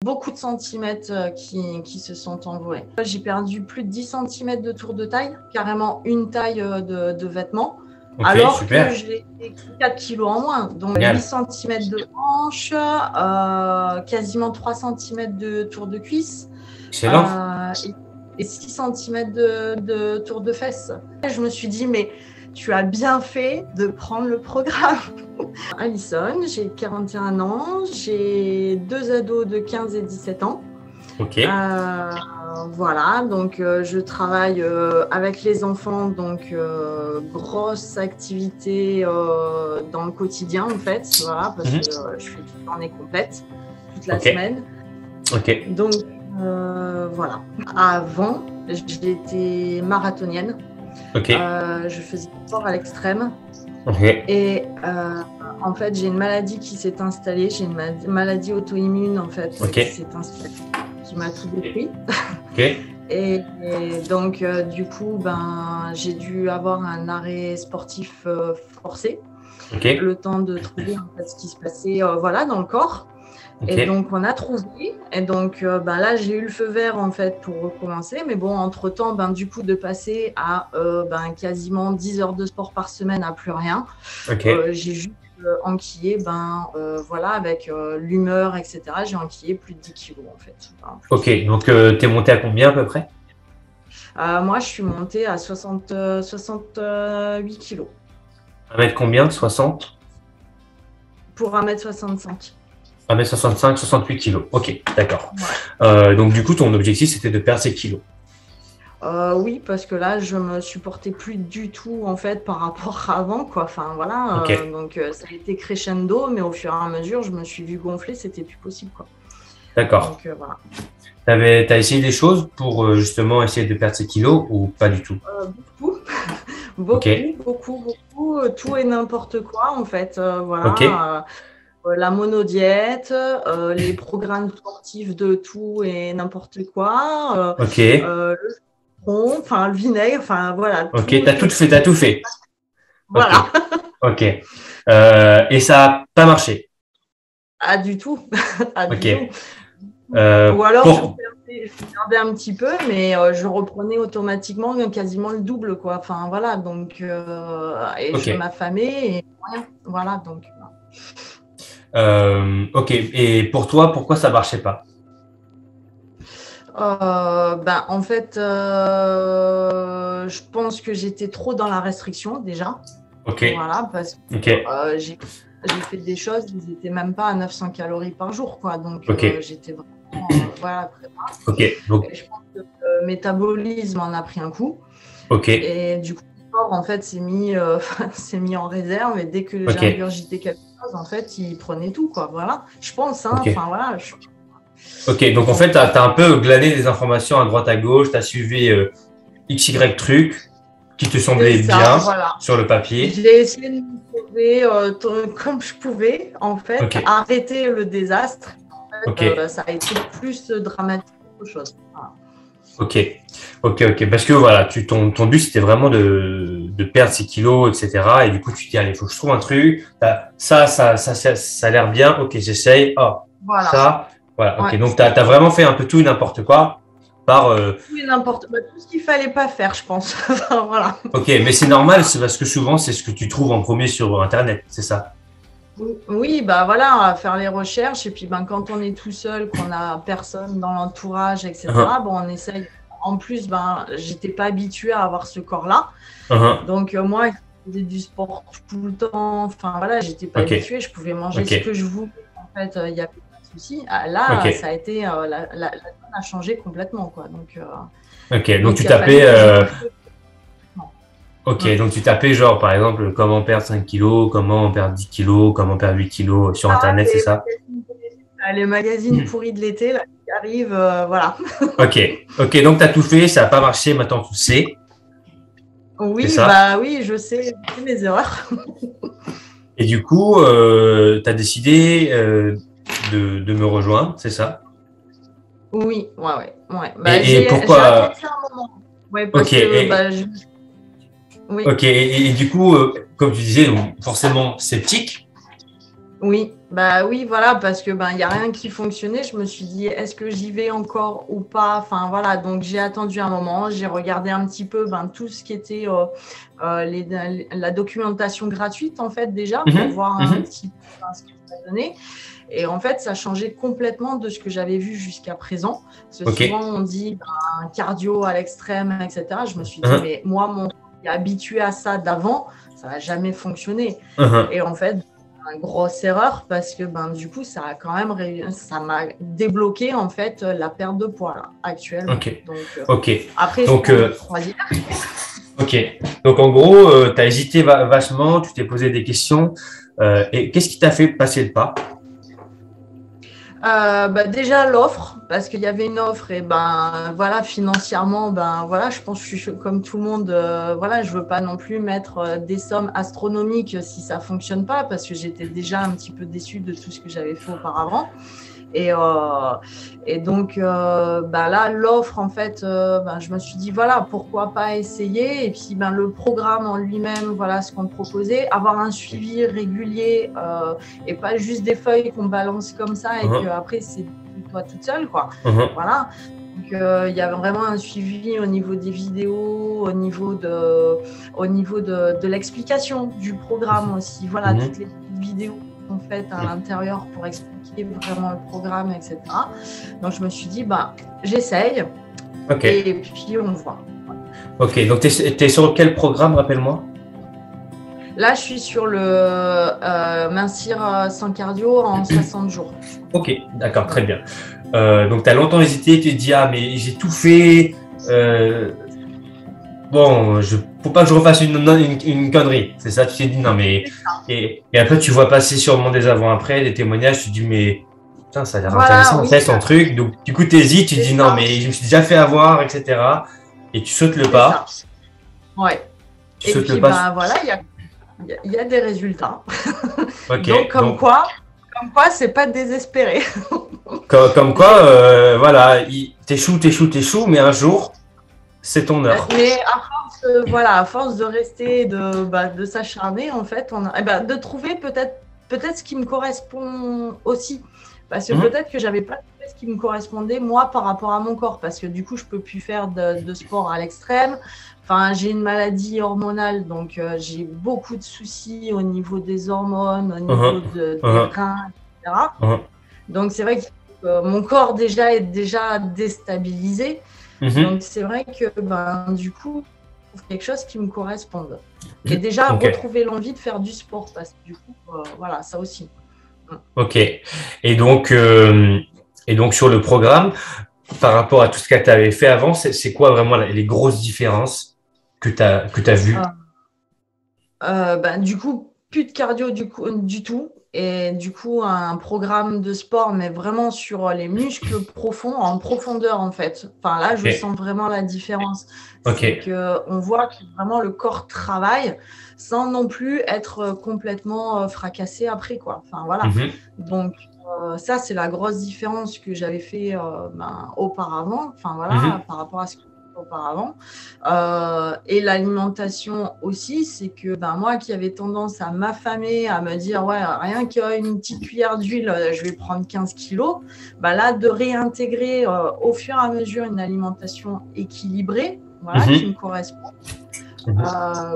beaucoup de centimètres qui se sont envolés. J'ai perdu plus de 10 centimètres de tour de taille, carrément une taille de vêtements, alors super. que j'ai 4 kilos en moins. Donc Génial. 8 centimètres de hanche, quasiment 3 centimètres de tour de cuisse. Excellent. Et 6 centimètres de tour de fesses. Je me suis dit, mais tu as bien fait de prendre le programme. Alison, j'ai 41 ans, j'ai 2 ados de 15 et 17 ans. Ok. Voilà, donc je travaille avec les enfants, donc grosse activité dans le quotidien en fait, voilà, parce que je fais une journée complète, toute la semaine. Ok. Donc voilà. Avant, j'étais marathonienne. Ok. Je faisais du sport à l'extrême. Ok. Et en fait, j'ai une maladie qui s'est installée. J'ai une maladie auto-immune en fait qui s'est installée, qui m'a tout détruit. Ok. Et donc, du coup, j'ai dû avoir un arrêt sportif forcé. Ok. Le temps de trouver en fait, ce qui se passait voilà, dans le corps. Okay. Et donc, on a trouvé. Et donc, là, j'ai eu le feu vert, en fait, pour recommencer. Mais bon, entre-temps, du coup, de passer à quasiment 10 heures de sport par semaine à plus rien, j'ai juste enquillé, voilà, avec l'humeur, etc. J'ai enquillé plus de 10 kilos, en fait. Ok, donc tu es monté à combien à peu près? Moi, je suis montée à 68 kilos. 1 mètre combien? 60? Pour 1m65. 1m65, 68 kilos. Ok, d'accord. Ouais. Donc, du coup, ton objectif, c'était de perdre ces kilos. Oui, parce que là, je me supportais plus du tout, en fait, par rapport à avant, quoi. Enfin, voilà. Donc, ça a été crescendo, mais au fur et à mesure, je me suis vue gonfler, c'était plus possible, quoi. D'accord. Donc, voilà. T'as essayé des choses pour justement essayer de perdre ces kilos ou pas du tout? Beaucoup. beaucoup. Tout et n'importe quoi, en fait. Voilà. La monodiète, les programmes sportifs de tout et n'importe quoi, le citron, le vinaigre, voilà. Ok, t'as tout fait. Voilà. Ok. Et ça n'a pas marché? Ah, du tout. Ok. Ou alors, je perdais un petit peu, mais je reprenais automatiquement quasiment le double, quoi. Enfin, voilà. Donc, je m'affamais et rien. Voilà. Donc, ok. Et pour toi, pourquoi ça marchait pas? En fait, je pense que j'étais trop dans la restriction déjà. Ok. Voilà, parce que j'ai fait des choses, ils n'étaient même pas à 900 calories par jour, quoi. Donc, j'étais vraiment voilà, très basse. Ok. Donc... Et je pense que le métabolisme en a pris un coup. Ok. Et du coup, le corps, en fait, s'est mis en réserve. Et dès que j'ai ingurgité quelque chose, en fait, il prenait tout, quoi. Voilà. Je pense, hein. Enfin, voilà. Ok, donc en fait, tu as un peu glané des informations à droite à gauche, tu as suivi XY trucs qui te semblaient bien sur le papier. J'ai essayé de me trouver comme je pouvais, en fait, arrêter le désastre. En fait, ça a été plus dramatique qu'autre chose. Voilà. Ok. Parce que voilà, ton but, c'était vraiment de perdre ces kilos, etc. Et du coup, tu te dis, allez, il faut que je trouve un truc. Ça a l'air bien. Ok, j'essaye. Oh, voilà. Ça. Voilà, ok. Donc, tu as vraiment fait un peu tout et n'importe quoi par. Tout et n'importe quoi. Tout ce qu'il fallait pas faire, je pense. Voilà. Ok, mais c'est normal, c'est parce que souvent, c'est ce que tu trouves en premier sur Internet, c'est ça? Oui, voilà, faire les recherches. Et puis, quand on est tout seul, qu'on n'a personne dans l'entourage, etc., on essaye. En plus, j'étais pas habituée à avoir ce corps-là. Donc, moi, je faisais du sport tout le temps. Enfin, voilà, j'étais pas habituée. Je pouvais manger ce que je voulais. En fait, il n'y avait pas de souci. Là, ça a été… la donne a changé complètement, quoi. Donc, donc tu tapais… donc tu tapais genre, par exemple, comment perdre 5 kilos, comment perdre 10 kilos, comment perdre 8 kilos sur Internet, c'est ça? Les magazines pourris de l'été, là, qui arrivent, voilà. Ok, donc tu as tout fait, ça n'a pas marché, maintenant tu sais. Oui, oui, je sais mes erreurs. Et du coup, tu as décidé de me rejoindre, c'est ça? Oui, ouais. Et pourquoi? J'ai attendu un moment. Ouais, parce que oui. Ok, et du coup, comme tu disais, donc forcément sceptique. Oui. Bah oui, voilà, parce que ben il y a rien qui fonctionnait. Je me suis dit, est-ce que j'y vais encore ou pas? Enfin voilà, donc j'ai attendu un moment, j'ai regardé un petit peu ben, tout ce qui était la documentation gratuite en fait déjà pour Mhm, voir un mhm. petit peu ben, ce que ça donnait. Et en fait, ça changeait complètement de ce que j'avais vu jusqu'à présent. Parce que Ok. souvent on dit ben, cardio à l'extrême, etc. Je me suis dit, Mhm, mais moi, mon corps est habitué à ça d'avant, ça va jamais fonctionner. mhm. Et en fait, une grosse erreur parce que ben, du coup, ça a quand même ça m'a débloqué en fait la perte de poids là, actuellement. Ok. Donc Ok. après, je Donc, prends une croisière. ok. Donc, en gros, tu as hésité vachement, tu t'es posé des questions. Et qu'est-ce qui t'a fait passer le pas? Bah, déjà l'offre, parce qu'il y avait une offre et ben voilà financièrement ben voilà je pense que je suis comme tout le monde voilà je veux pas non plus mettre des sommes astronomiques si ça fonctionne pas parce que j'étais déjà un petit peu déçue de tout ce que j'avais fait auparavant. Et, euh, et donc, bah là, l'offre, en fait, ben, je me suis dit, voilà, pourquoi pas essayer. Et puis, ben, le programme en lui-même, voilà ce qu'on me proposait, avoir un suivi régulier et pas juste des feuilles qu'on balance comme ça et Mhm, qu'après, c'est toi toute seule, quoi. mhm, Voilà. Donc, il y avait vraiment un suivi au niveau des vidéos, au niveau de l'explication du programme aussi. Voilà, mhm, toutes les petites vidéos qu'on fait à l'intérieur pour expliquer vraiment le programme, etc. Donc, je me suis dit, bah, j'essaye Ok. et puis on voit. Ok. Donc, tu es sur quel programme, rappelle-moi? Là, je suis sur le mincir sans cardio en 60 jours. Ok. D'accord. Très bien. Donc, tu as longtemps hésité, tu te dis, ah, mais j'ai tout fait. Euh, bon, faut pas que je refasse une connerie. C'est ça, tu t'es dit, non, mais. Et après, tu vois passer sûrement des avant-après, des témoignages, tu te dis, mais. Putain, ça a l'air Voilà, intéressant, en oui, fait, son truc. Donc, du coup, tu hésites, tu te c'est dis, non, ça. mais je me suis déjà fait avoir, etc. Et tu sautes le C'est ça. pas. Ouais. Tu Et sautes le puis, pas. ben voilà, il y a des résultats. Ok. Donc, Donc, comme quoi, c'est pas désespéré. comme quoi, voilà, t'échoues, mais un jour, c'est ton heure. Mais à force, voilà, à force de rester, de s'acharner, en fait, de trouver peut-être ce qui me correspond aussi. Parce que Mhm, peut-être que j'avais pas trouvé ce qui me correspondait, moi, par rapport à mon corps. Parce que du coup, je peux plus faire de sport à l'extrême. Enfin, j'ai une maladie hormonale, donc j'ai beaucoup de soucis au niveau des hormones, au niveau mhm, des mhm, reins, etc. mhm, Donc, c'est vrai que mon corps déjà est déjà déstabilisé. mhm. Donc, c'est vrai que ben, du coup, il faut quelque chose qui me corresponde. Et déjà, Ok. retrouver l'envie de faire du sport, parce que du coup, voilà, ça aussi. Ok. Et donc sur le programme, par rapport à tout ce que tu avais fait avant, c'est quoi vraiment les grosses différences que tu as vues? Ben, du coup, plus de cardio du tout. Et du coup, un programme de sport, mais vraiment sur les muscles profonds, en profondeur en fait. Enfin, là, je Ok. sens vraiment la différence. Ok. C'est qu'on voit que vraiment le corps travaille sans non plus être complètement fracassé après, quoi. Enfin, voilà. Mhm, Donc, ça, c'est la grosse différence que j'avais fait ben, auparavant. Enfin, voilà, mhm, par rapport à ce que auparavant. Et l'alimentation aussi, c'est que ben, moi qui avais tendance à m'affamer, à me dire, ouais, rien qu'une petite cuillère d'huile, je vais prendre 15 kilos, ben là, de réintégrer au fur et à mesure une alimentation équilibrée, voilà, qui me mhm, correspond. mhm.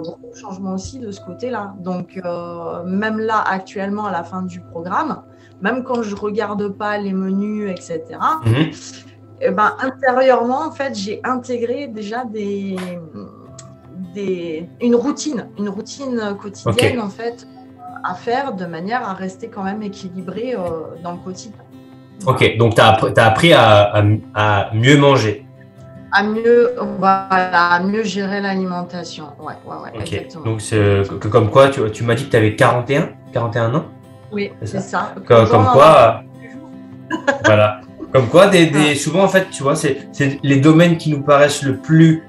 Gros changement aussi de ce côté-là. Donc, même là, actuellement, à la fin du programme, même quand je ne regarde pas les menus, etc., Mhm. eh ben, intérieurement, en fait, j'ai intégré déjà une routine quotidienne, Ok. en fait, à faire de manière à rester quand même équilibré dans le quotidien. Voilà. Ok. Donc, tu as appris à mieux manger. Voilà, à mieux gérer l'alimentation. Ouais, ouais, ouais, Ok. exactement. Donc, Exactement. comme quoi, tu m'as dit que tu avais 41 ans, Oui, c'est c'est ça? ça. Comme Comme, quoi, on comme en apprend quoi, tous les jours. voilà. Comme quoi, Ouais. souvent, en fait, tu vois, c'est les domaines qui nous paraissent le plus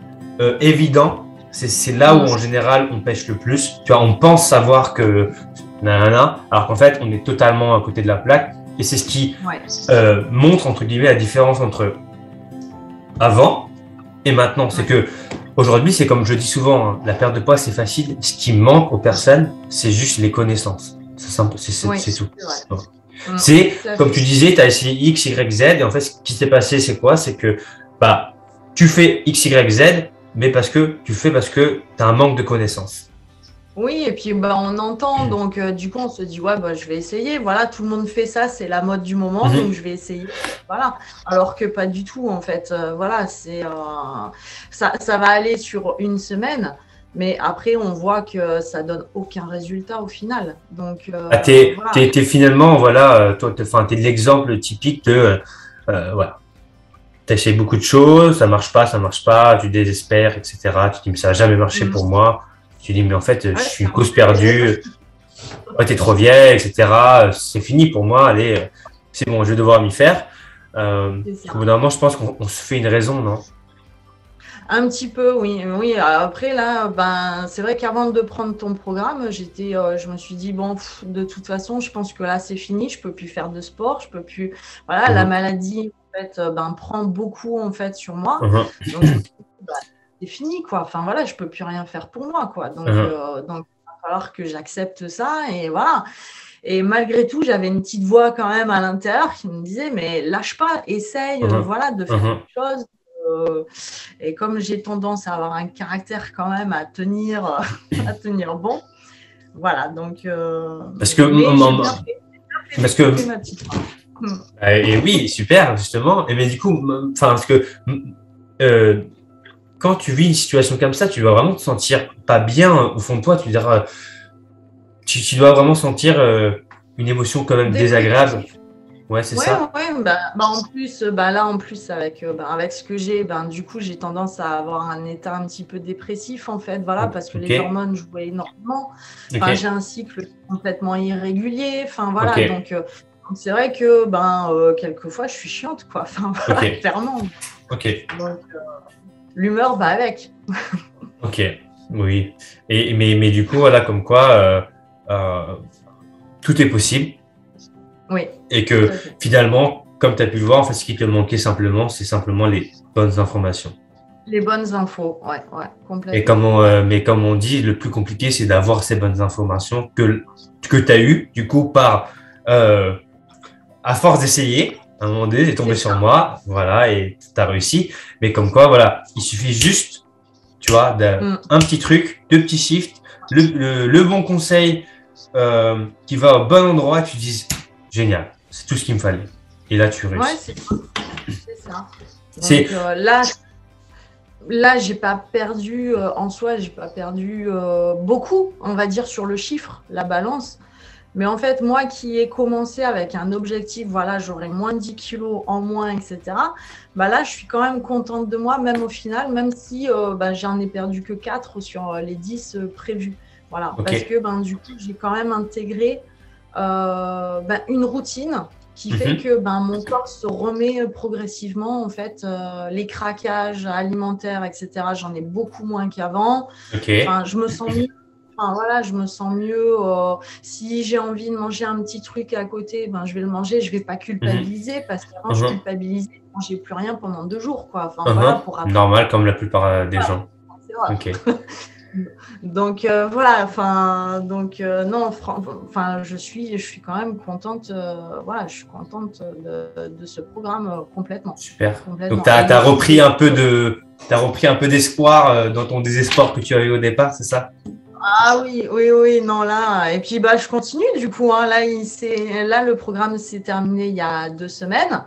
évidents. C'est là où, Mm. en général, on pêche le plus. Tu vois, on pense savoir que nanana, alors qu'en fait, on est totalement à côté de la plaque. Et c'est ce qui Ouais. montre, entre guillemets, la différence entre avant et maintenant. C'est Ouais. que aujourd'hui, c'est comme je dis souvent, hein, la perte de poids, c'est facile. Ce qui manque aux personnes, c'est juste les connaissances. Oui, C'est tout. c'est vrai. C'est, Tout à comme fait. tu disais, tu as essayé X, Y, Z, et en fait, ce qui s'est passé, c'est quoi? C'est que bah, tu fais X, Y, Z, mais parce que tu as un manque de connaissances. Oui, et puis bah, on entend, donc du coup on se dit ouais bah, je vais essayer, voilà, tout le monde fait ça, c'est la mode du moment, donc Mhm. je vais essayer, voilà. Alors que pas du tout en fait, voilà, ça va aller sur une semaine, mais après on voit que ça donne aucun résultat au final, donc Ah, voilà. t'es finalement, voilà, toi, t'es l'exemple typique de, voilà, t'essayes beaucoup de choses, ça marche pas, tu désespères, etc. Tu dis, mais ça va jamais marcher Mm. pour moi. Tu dis, mais en fait, je Ouais, suis c'est une un cause peu terrible. perdue. Ouais, t'es trop vieille, etc. C'est fini pour moi. Allez, c'est bon, je vais devoir m'y faire. C'est Parce qu'au ça. bout d'un moment, je pense qu'on se fait une raison, non? Un petit peu, oui. Oui. Après, là, ben, c'est vrai qu'avant de prendre ton programme, je me suis dit, bon, de toute façon, je pense que là, c'est fini. Je peux plus faire de sport. Je peux plus. Voilà, la Mhm, maladie, en fait, ben, prend beaucoup, en fait, sur moi. mhm, Donc, je me suis dit, bah, c'est fini, quoi. Enfin, voilà, je peux plus rien faire pour moi, quoi. mhm. Donc, il va falloir que j'accepte ça. Et voilà. Et malgré tout, j'avais une petite voix quand même à l'intérieur qui me disait, mais lâche pas, essaye, Mhm, voilà, de faire mhm. quelque chose. Euh, et comme j'ai tendance à avoir un caractère quand même à tenir, à tenir bon, voilà. Donc, Parce que, mais j'ai bien fait parce que, d'écouter ma petite voix. et oui, super, justement. Et mais du coup, enfin, parce que euh, quand tu vis une situation comme ça, tu vas vraiment te sentir pas bien au fond de toi. Tu dois vraiment sentir une émotion quand même désagréable. Dépressif. Ouais, c'est Ouais, ça. ouais, bah, en plus, bah, là, en plus, avec ce que j'ai, ben, du coup, j'ai tendance à avoir un état un petit peu dépressif, en fait, voilà, parce que Ok, les hormones jouent énormément. Enfin, j'ai ok, un cycle complètement irrégulier. Enfin, ok, voilà, donc c'est vrai que, ben, quelquefois, je suis chiante, quoi. Enfin, ok, voilà, clairement. ok, Donc, l'humeur va avec. ok. Oui. Mais du coup, voilà, comme quoi euh, tout est possible Oui, et tout que à fait. finalement, comme tu as pu le voir, en fait, ce qui te manquait simplement, c'est simplement les bonnes informations. Les bonnes infos, ouais, ouais, Et complètement, ouais. mais comme on dit, le plus compliqué, c'est d'avoir ces bonnes informations que tu as eues, du coup, euh, à force d'essayer. À un moment donné, t'es tombé C'est sur ça. moi, voilà, et tu as réussi. Mais comme quoi, voilà, il suffit juste, tu vois, d'un Mm. un petit truc, deux petits shifts, le bon conseil qui va au bon endroit, et tu te dis, génial, c'est tout ce qu'il me fallait. Et là, tu Ouais, réussis. c'est ça. C'est, Donc là, j'ai pas perdu en soi, j'ai pas perdu beaucoup, on va dire, sur le chiffre, la balance. Mais en fait, moi qui ai commencé avec un objectif, voilà, j'aurai moins de 10 kilos en moins, etc. Bah là, je suis quand même contente de moi, même au final, même si bah, j'en ai perdu que 4 sur les 10 prévus. Voilà, ok. parce que ben, du coup, j'ai quand même intégré ben, une routine qui fait Mhm. que ben, mon corps se remet progressivement. En fait, les craquages alimentaires, etc., j'en ai beaucoup moins qu'avant. Ok. Enfin, je me sens mieux. Enfin, voilà, je me sens mieux. Si j'ai envie de manger un petit truc à côté, ben, je vais le manger. Je ne vais pas Mhm. culpabiliser parce qu'avant, je Mhm. culpabilisais. Je ne mangeais plus rien pendant 2 jours, quoi. Enfin, voilà, Mhm. pour après. Normal, comme la plupart des gens. C'est vrai. Ok. Donc voilà, enfin non, enfin je suis quand même contente, voilà, je suis contente de ce programme complètement, Super. Donc, complètement. Et les t'as physios, repris un peu d'espoir dans ton désespoir que tu as eu au départ, c'est ça? ah oui, oui, oui, non là, et puis bah je continue du coup, hein, là le programme s'est terminé il y a 2 semaines.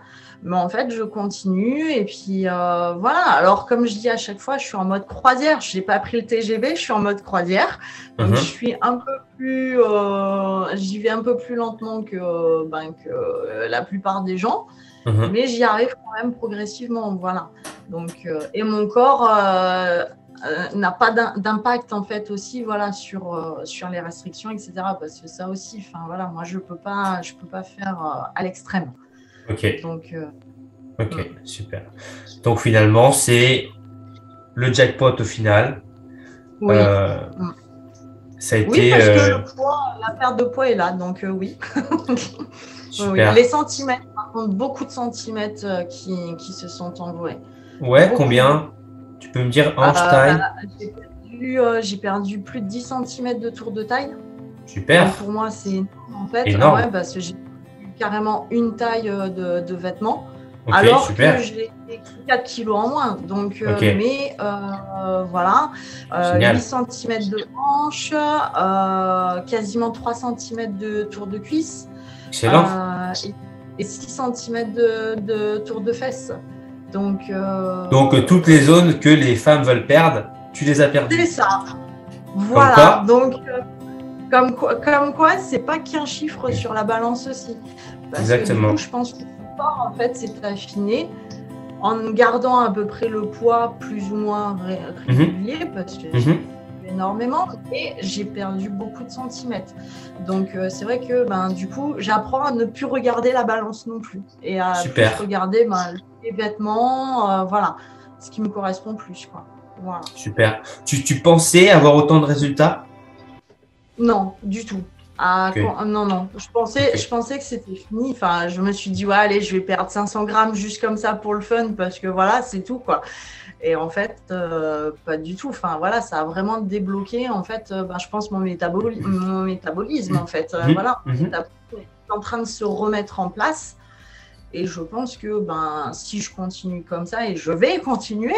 Mais en fait, je continue et puis voilà. Alors, comme je dis à chaque fois, je suis en mode croisière. Je n'ai pas pris le TGV, je suis en mode croisière. Donc, je Mhm. suis un peu plus, j'y vais un peu plus lentement que la plupart des gens, Mhm. mais j'y arrive quand même progressivement. Voilà. Donc, et mon corps n'a pas d'impact en fait aussi, voilà, sur les restrictions, etc. Parce que ça aussi, enfin voilà, moi je peux pas faire à l'extrême. Ok. Donc, Ok. Super. Donc, finalement, c'est le jackpot au final. oui. Euh, Mm. ça a Oui, été parce que la perte de poids est là, donc oui. Oui, oui. Les super. centimètres, par contre, beaucoup de centimètres qui se sont envolés. Ouais, Beaucoup, beaucoup. combien? Tu peux me dire Bah, Einstein? j'ai perdu plus de 10 centimètres de tour de taille. Super. Donc pour moi, c'est énorme, en fait. Ah ouais, Énorme. parce que j'ai carrément une taille de vêtements, Ok, alors que super. j'ai 4 kilos en moins. Donc, Ok, voilà, 8 génial. cm de hanche, quasiment 3 cm de tour de cuisse Excellent. et 6 cm de tour de fesse. Donc, Donc, toutes les zones que les femmes veulent perdre, tu les as c'est perdues. ça. Comme Voilà. quoi? Donc, comme quoi, c'est pas qu'un chiffre sur la balance aussi. Parce que du coup, Exactement. je pense que le sport, en fait, c'est affiné en gardant à peu près le poids plus ou moins Mhm, régulier, parce que j'ai mhm. perdu énormément et j'ai perdu beaucoup de centimètres. Donc, c'est vrai que du coup, j'apprends à ne plus regarder la balance non plus et à plus Super, regarder les vêtements, voilà, ce qui me correspond plus, quoi. Voilà. super. Tu pensais avoir autant de résultats? Non, du tout. Ok, Non, non. ok. Je pensais que c'était fini. Enfin, je me suis dit, ouais, allez, je vais perdre 500 grammes juste comme ça pour le fun, parce que voilà, c'est tout, quoi. Et en fait, pas du tout. Enfin, voilà, ça a vraiment débloqué, en fait, je pense, mon métabolisme, en fait. Mhm, Voilà, mon mhm. métabolisme est en train de se remettre en place. Et je pense que si je continue comme ça, et je vais continuer,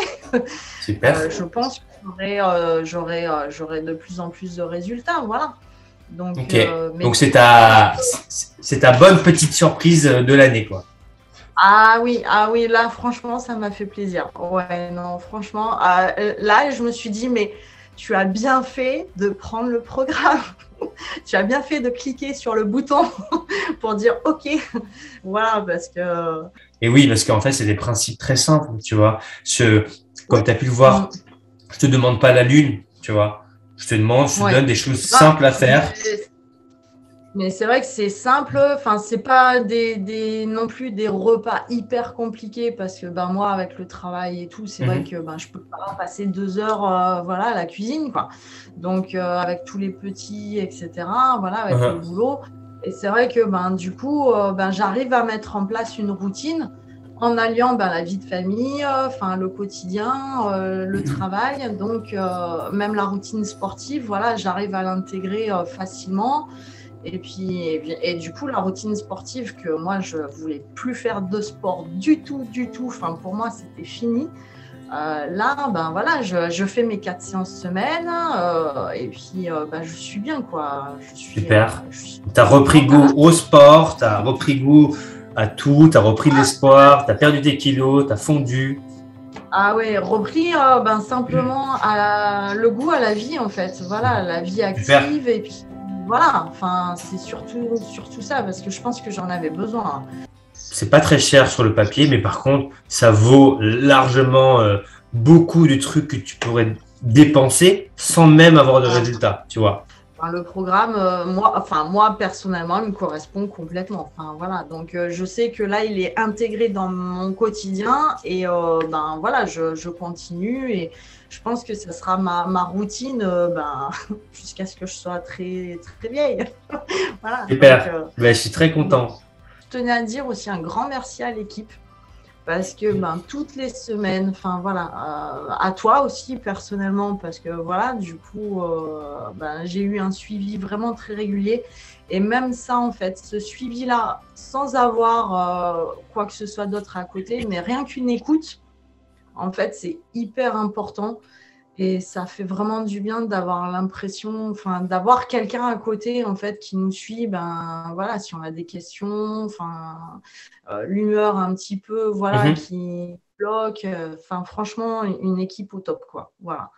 Super. je pense que j'aurai de plus en plus de résultats. Voilà. Donc, Ok. mais Donc, voilà. c'est ta bonne petite surprise de l'année, quoi. Ah oui, là, franchement, ça m'a fait plaisir. Ouais, non, franchement, là, je me suis dit, mais tu as bien fait de prendre le programme. Tu as bien fait de cliquer sur le bouton pour dire OK. Voilà, parce que. Et oui, parce qu'en fait, c'est des principes très simples, tu vois. Comme Ouais. tu as pu le voir, je te demande pas la lune, tu vois. Je te Ouais. donne des choses Non, simples à faire. mais c'est vrai que c'est simple. Enfin, c'est pas non plus des repas hyper compliqués parce que moi, avec le travail et tout, c'est vrai Mhm, que je peux pas passer 2 heures voilà, à la cuisine, quoi. Donc, avec tous les petits, etc., voilà, avec le mhm, boulot. Et c'est vrai que du coup, j'arrive à mettre en place une routine en alliant la vie de famille, enfin le quotidien, le travail. Donc, même la routine sportive, voilà, j'arrive à l'intégrer facilement. Et du coup, la routine sportive que moi, je voulais plus faire de sport du tout. Enfin, pour moi, c'était fini. Là, voilà, je fais mes 4 séances semaine et puis je suis bien, quoi. super. Je suis Tu as repris contente. goût au sport, tu as repris goût à tout, tu as repris de l'espoir, tu as perdu tes kilos, tu as fondu. Ah ouais, repris simplement le goût à la vie, en fait. Voilà, la vie Super. active et puis voilà. Enfin, c'est surtout ça parce que je pense que j'en avais besoin. C'est pas très cher sur le papier, mais par contre, ça vaut largement beaucoup de trucs que tu pourrais dépenser sans même avoir de résultats, tu vois. Enfin, le programme, moi personnellement, il me correspond complètement. Enfin, voilà. Donc, je sais que là, il est intégré dans mon quotidien et voilà, je continue et je pense que ce sera ma routine jusqu'à ce que je sois très, très vieille. Voilà. Donc, Super. Ben, je suis très content. je tenais à dire aussi un grand merci à l'équipe parce que toutes les semaines, enfin voilà, à toi aussi personnellement, parce que voilà, du coup, j'ai eu un suivi vraiment très régulier. Et même ça, en fait, ce suivi-là, sans avoir quoi que ce soit d'autre à côté, mais rien qu'une écoute, en fait, c'est hyper important. Et ça fait vraiment du bien d'avoir l'impression, enfin, d'avoir quelqu'un à côté, en fait, qui nous suit, voilà, si on a des questions, enfin, l'humeur un petit peu, voilà, Mhm. qui bloque, enfin, franchement, une équipe au top, quoi. Voilà.